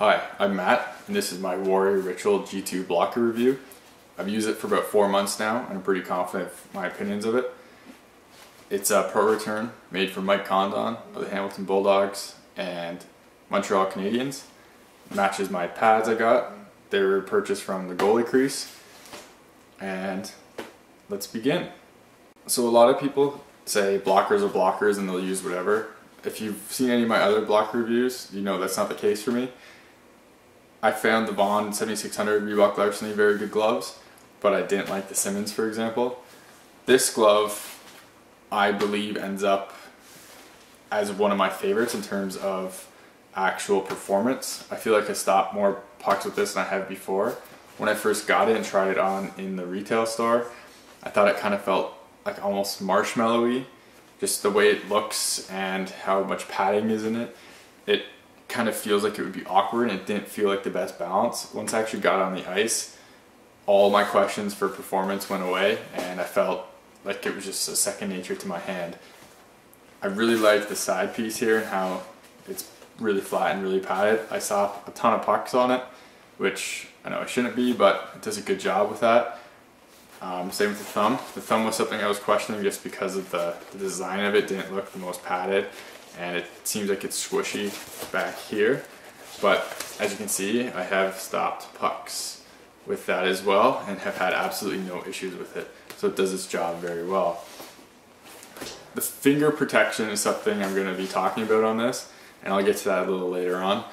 Hi, I'm Matt, and this is my Warrior Ritual G2 blocker review. I've used it for about 4 months now, and I'm pretty confident of my opinions of it. It's a pro return made for Mike Condon of the Hamilton Bulldogs and Montreal Canadiens. Matches my pads I got. They were purchased from the Goalie crease. And let's begin. So a lot of people say blockers are blockers and they'll use whatever. If you've seen any of my other blocker reviews, you know that's not the case for me. I found the Vaughn 7600 Reebok Larceny very good gloves, but I didn't like the Simmons, for example. This glove, I believe, ends up as one of my favorites in terms of actual performance. I feel like I stopped more pucks with this than I have before. When I first got it and tried it on in the retail store, I thought it kind of felt like almost marshmallowy, just the way it looks and how much padding is in it. It kind of feels like it would be awkward, and it didn't feel like the best balance. Once I actually got on the ice, all my questions for performance went away, and I felt like it was just a second nature to my hand. I really like the side piece here and how it's really flat and really padded. I saw a ton of pucks on it, which I know I shouldn't be, but it does a good job with that. Same with the thumb. The thumb was something I was questioning just because of the design of it didn't look the most padded, and it seems like it's squishy back here. But as you can see, I have stopped pucks with that as well and have had absolutely no issues with it. So it does its job very well. The finger protection is something I'm going to be talking about on this, and I'll get to that a little later on.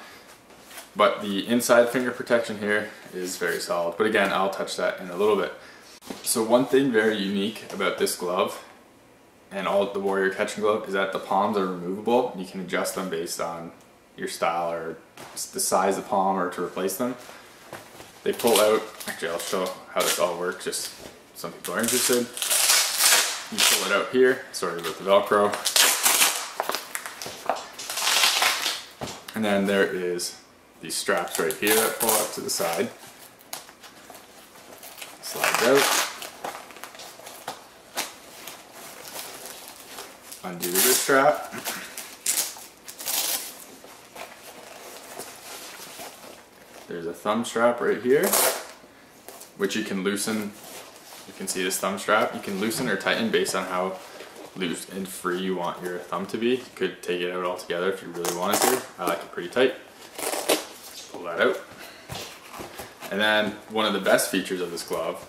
But the inside finger protection here is very solid. But again, I'll touch that in a little bit. So one thing very unique about this glove and all the Warrior catching glove is that the palms are removable, and you can adjust them based on your style or the size of the palm or to replace them. They pull out, actually I'll show how this all works, just some people are interested. You pull it out here, sorry about the Velcro. And then there is these straps right here that pull out to the side. Slides out. Undo this strap. There's a thumb strap right here, which you can loosen. You can see this thumb strap. You can loosen or tighten based on how loose and free you want your thumb to be. You could take it out altogether if you really wanted to. I like it pretty tight. Pull that out. And then one of the best features of this glove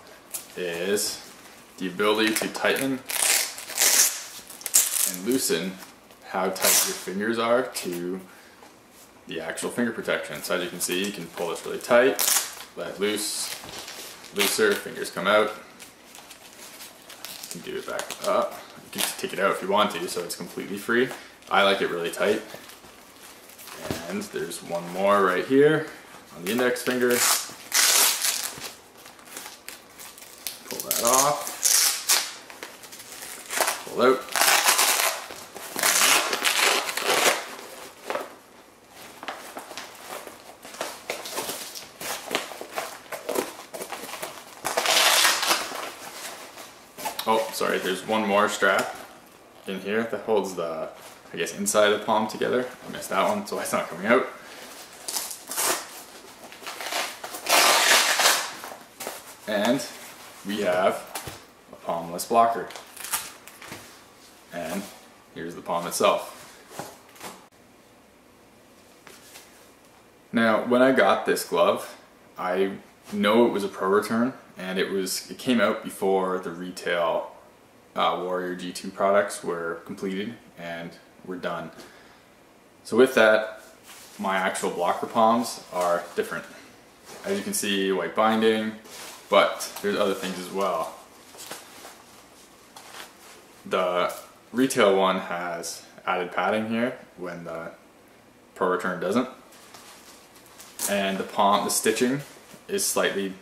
is the ability to tighten and loosen how tight your fingers are to the actual finger protection. So as you can see, you can pull this really tight, let it loose, looser, fingers come out. You can do it back up. You can take it out if you want to, so it's completely free. I like it really tight. And there's one more right here on the index finger. Pull that off. Pull out. Oh, sorry, there's one more strap in here that holds the, I guess, inside of the palm together. I missed that one, so it's not coming out. And we have a palmless blocker. And here's the palm itself. Now, when I got this glove, I know it was a pro return, and it came out before the retail Warrior G2 products were completed and were done. So with that, my actual blocker palms are different. As you can see, white binding, but there's other things as well. The retail one has added padding here when the pro return doesn't. And the stitching is slightly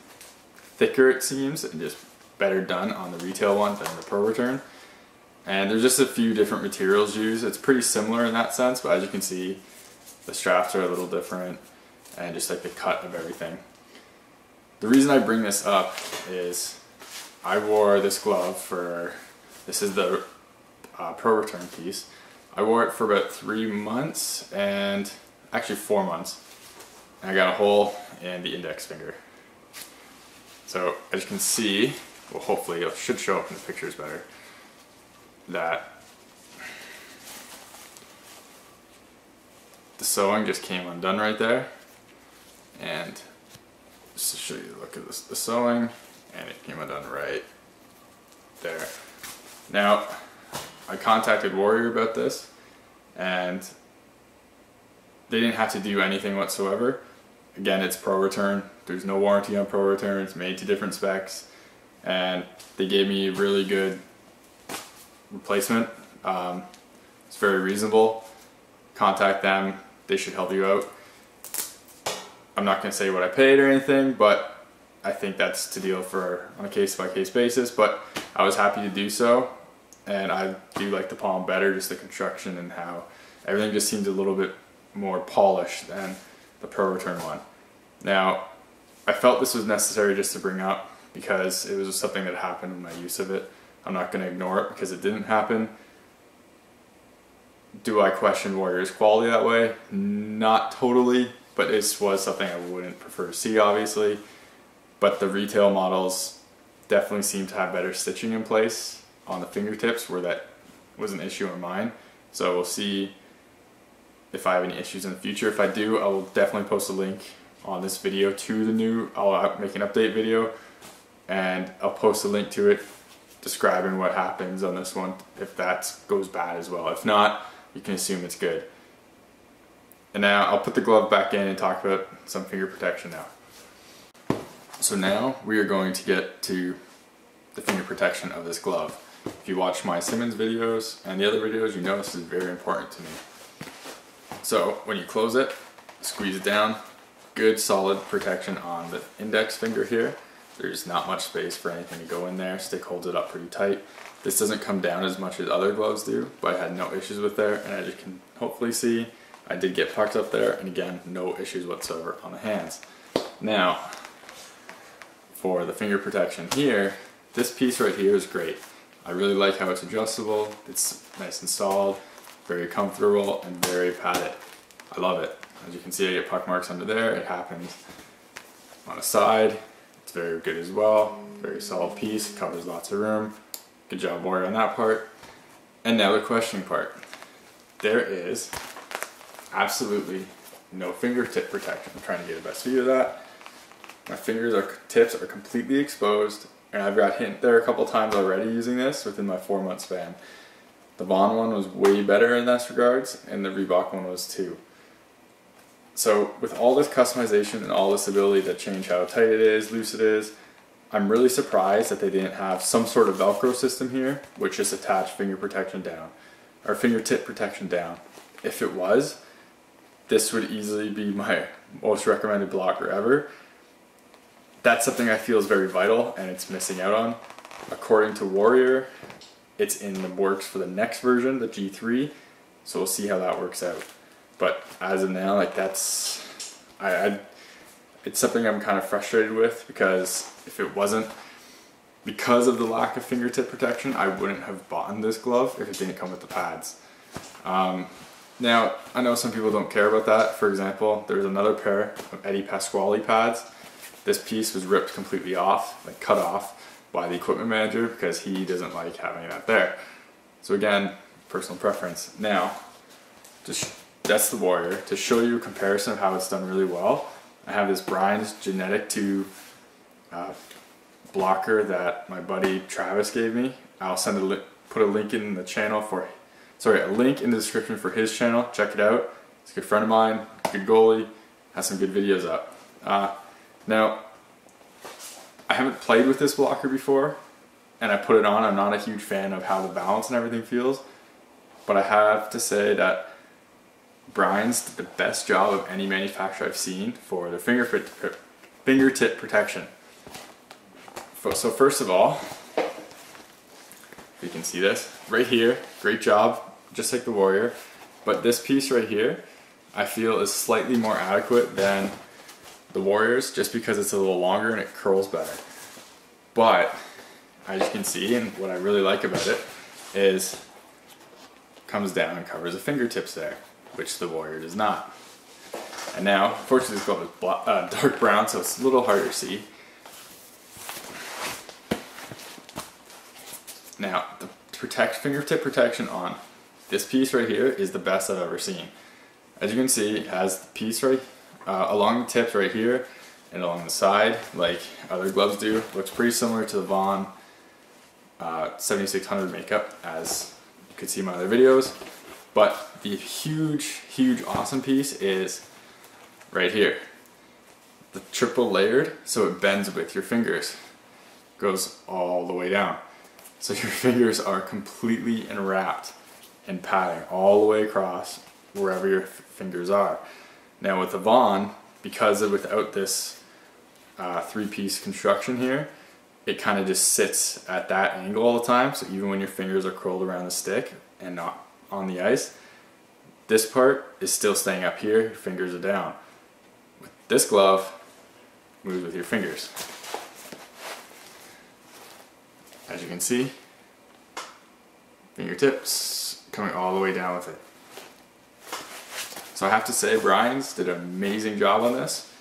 thicker, it seems, and just better done on the retail one than the pro return. And there's just a few different materials used. It's pretty similar in that sense, but as you can see, the straps are a little different, and just like the cut of everything. The reason I bring this up is I wore this glove for, this is the pro return piece. I wore it for about 3 months, and actually 4 months. and I got a hole in the index finger. So as you can see, well, hopefully it should show up in the pictures better, that the sewing just came undone right there. And just to show you, look at this, the sewing, and it came undone right there. Now, I contacted Warrior about this, and they didn't have to do anything whatsoever. Again, it's pro return. There's no warranty on pro returns, made to different specs, and they gave me a really good replacement. It's very reasonable. Contact them, they should help you out. I'm not going to say what I paid or anything, but I think that's to deal for on a case-by-case basis, but I was happy to do so, and I do like the Palm better, just the construction and how everything just seemed a little bit more polished than the Pro Return one. Now, I felt this was necessary just to bring up because it was something that happened in my use of it. I'm not going to ignore it because it didn't happen. Do I question Warrior's quality that way? Not totally, but this was something I wouldn't prefer to see, obviously. But the retail models definitely seem to have better stitching in place on the fingertips, where that was an issue on mine. So we'll see if I have any issues in the future. If I do, I will definitely post a link on this video to the new, I'll make an update video, and I'll post a link to it describing what happens on this one if that goes bad as well. If not, you can assume it's good. And now I'll put the glove back in and talk about some finger protection now. So now we are going to get to the finger protection of this glove. If you watch my Simmons videos and the other videos, you know this is very important to me. So when you close it, squeeze it down, good solid protection on the index finger here. There's not much space for anything to go in there. Stick holds it up pretty tight. This doesn't come down as much as other gloves do, but I had no issues with there, and as you can hopefully see, I did get pucks up there, and again, no issues whatsoever on the hands. Now, for the finger protection here, this piece right here is great. I really like how it's adjustable, it's nice and solid, very comfortable, and very padded. I love it. As you can see, I get puck marks under there. It happens on the side. It's very good as well. Very solid piece, covers lots of room. Good job, Warrior, on that part. And now the questioning part. There is absolutely no fingertip protection. I'm trying to get the best view of that. My tips are completely exposed, and I've got hit there a couple times already using this within my 4-month span. The Vaughn one was way better in this regards, and the Reebok one was too. So with all this customization and all this ability to change how tight it is, loose it is, I'm really surprised that they didn't have some sort of Velcro system here, which just attached finger protection down, or fingertip protection down. If it was, this would easily be my most recommended blocker ever. That's something I feel is very vital, and it's missing out on. According to Warrior, it's in the works for the next version, the G3, so we'll see how that works out. But as of now, like it's something I'm kind of frustrated with, because if it wasn't because of the lack of fingertip protection, I wouldn't have bought this glove if it didn't come with the pads. Now, I know some people don't care about that. For example, there's another pair of Eddie Pasquale pads. This piece was ripped completely off, like cut off by the equipment manager, because he doesn't like having that there. So again, personal preference. Now, that's the Warrior. To show you a comparison of how it's done really well, I have this Brians Gnetik II blocker that my buddy Travis gave me. I'll put a link in the channel for, a link in the description for his channel. Check it out. It's a good friend of mine, good goalie, has some good videos up. Now, I haven't played with this blocker before, and I put it on. I'm not a huge fan of how the balance and everything feels, but I have to say that Brian's did the best job of any manufacturer I've seen for their fingertip protection. So first of all, if you can see this, right here, great job, just like the Warrior, but this piece right here, I feel is slightly more adequate than the Warriors, just because it's a little longer and it curls better. But as you can see, and what I really like about it is comes down and covers the fingertips there, which the Warrior does not. And now, fortunately this glove is dark brown, so it's a little harder to see. Now, the fingertip protection on this piece right here is the best I've ever seen. As you can see, it has the piece right along the tips right here and along the side, like other gloves do. Looks pretty similar to the Vaughn 7600 makeup, as you could see in my other videos. But the huge, awesome piece is right here. The triple layered, so it bends with your fingers. Goes all the way down. So your fingers are completely enwrapped in padding all the way across wherever your fingers are. Now with the Vaughn, because without this three-piece construction here, it kind of just sits at that angle all the time, so even when your fingers are curled around the stick and not on the ice, this part is still staying up here, your fingers are down. With this glove, move with your fingers. As you can see, fingertips coming all the way down with it. So I have to say, Brians did an amazing job on this,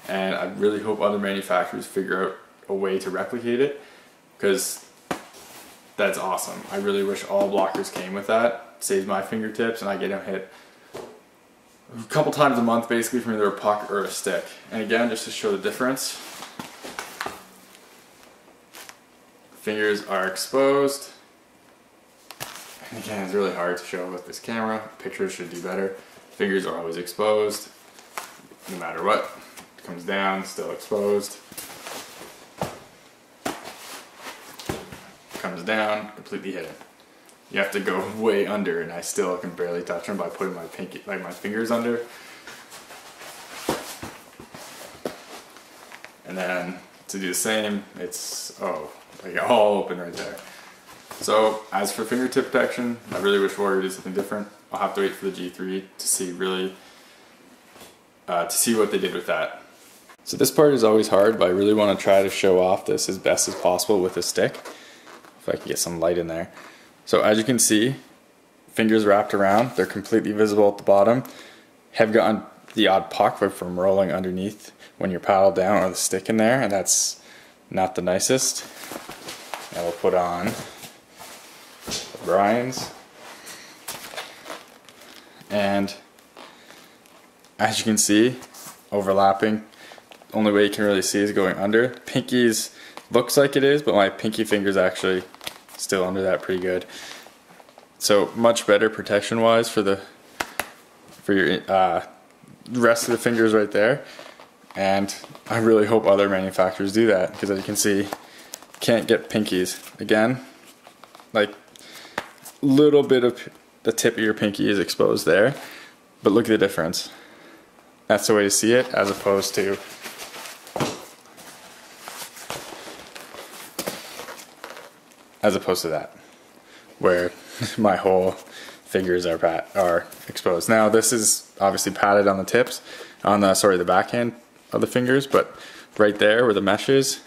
and I really hope other manufacturers figure out a way to replicate it, because that's awesome. I really wish all blockers came with that. It saves my fingertips, and I get them hit a couple times a month basically from either a puck or a stick. And again, just to show the difference, fingers are exposed. And again, it's really hard to show with this camera. Pictures should do better. Fingers are always exposed, no matter what. It comes down, still exposed. Comes down, completely hidden. You have to go way under, and I still can barely touch them by putting my pinky, like my fingers under. And then to do the same, it's like all open right there. So as for fingertip protection, I really wish Warrior did something different. I'll have to wait for the G3 to see what they did with that. So this part is always hard, but I really want to try to show off this as best as possible with a stick. If I can get some light in there. So as you can see, fingers wrapped around, they're completely visible at the bottom. Have gotten the odd puck from rolling underneath when you're paddle down or the stick in there, and that's not the nicest. Now we'll put on the Brians. And as you can see, overlapping, only way you can really see is going under. Pinkies looks like it is, but my pinky finger's actually still under that pretty good. So much better protection wise for your rest of the fingers right there. And I really hope other manufacturers do that, because as you can see, can't get pinkies. Again, like little bit of the tip of your pinky is exposed there, but look at the difference. That's the way to see it, as opposed to that, where my whole fingers are exposed. Now this is obviously padded on the tips, on the backhand of the fingers, but right there where the mesh is,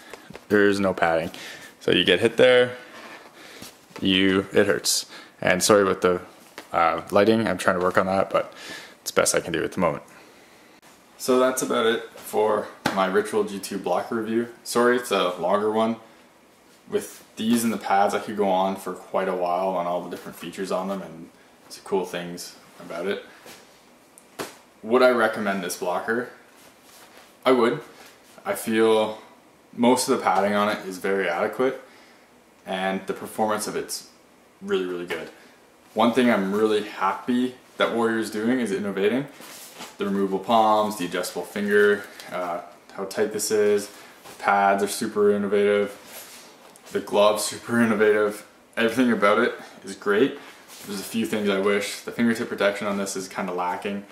there's no padding. So you get hit there, it hurts. And sorry about the lighting, I'm trying to work on that, but it's the best I can do at the moment. So that's about it for my Ritual G2 blocker review. Sorry it's a longer one. With these and the pads, I could go on for quite a while on all the different features on them and some cool things about it. Would I recommend this blocker? I would. I feel most of the padding on it is very adequate, and the performance of it's really, really good. One thing I'm really happy that Warrior is doing is innovating. The removable palms, the adjustable finger, how tight this is, the pads are super innovative. The glove's super innovative. Everything about it is great. There's a few things I wish. The fingertip protection on this is kind of lacking.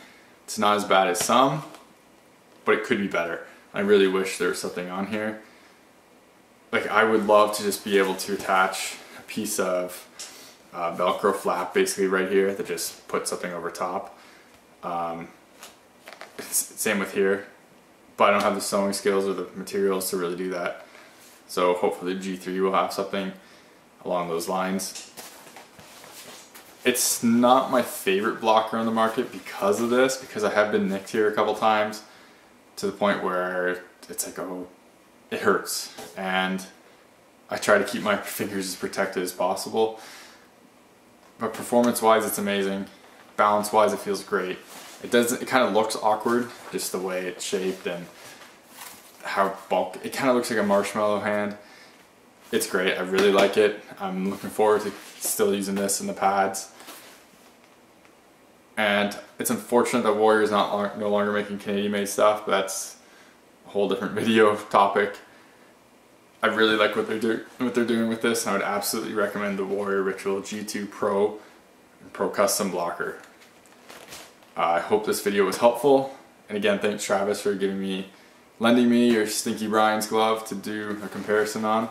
It's not as bad as some, but it could be better. I really wish there was something on here. Like, I would love to just be able to attach a piece of Velcro flap basically right here that just puts something over top. Same with here, but I don't have the sewing skills or the materials to really do that. So hopefully the G3 will have something along those lines. It's not my favorite blocker on the market because of this, because I have been nicked here a couple times to the point where it's like, oh, it hurts. And I try to keep my fingers as protected as possible. But performance-wise, it's amazing. Balance-wise, it feels great. It kind of looks awkward, just the way it's shaped and how bulky. It kind of looks like a marshmallow hand. It's great. I really like it. I'm looking forward to still using this in the pads. And it's unfortunate that Warrior is no longer making Canadian-made stuff, but that's a whole different video topic. I really like what they're doing with this, and I would absolutely recommend the Warrior Ritual G2 Pro and Pro Custom Blocker. I hope this video was helpful, and again, thanks Travis for lending me your Stinky Brian's glove to do a comparison on.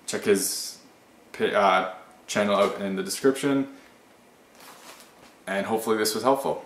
Check his channel out in the description, and hopefully this was helpful.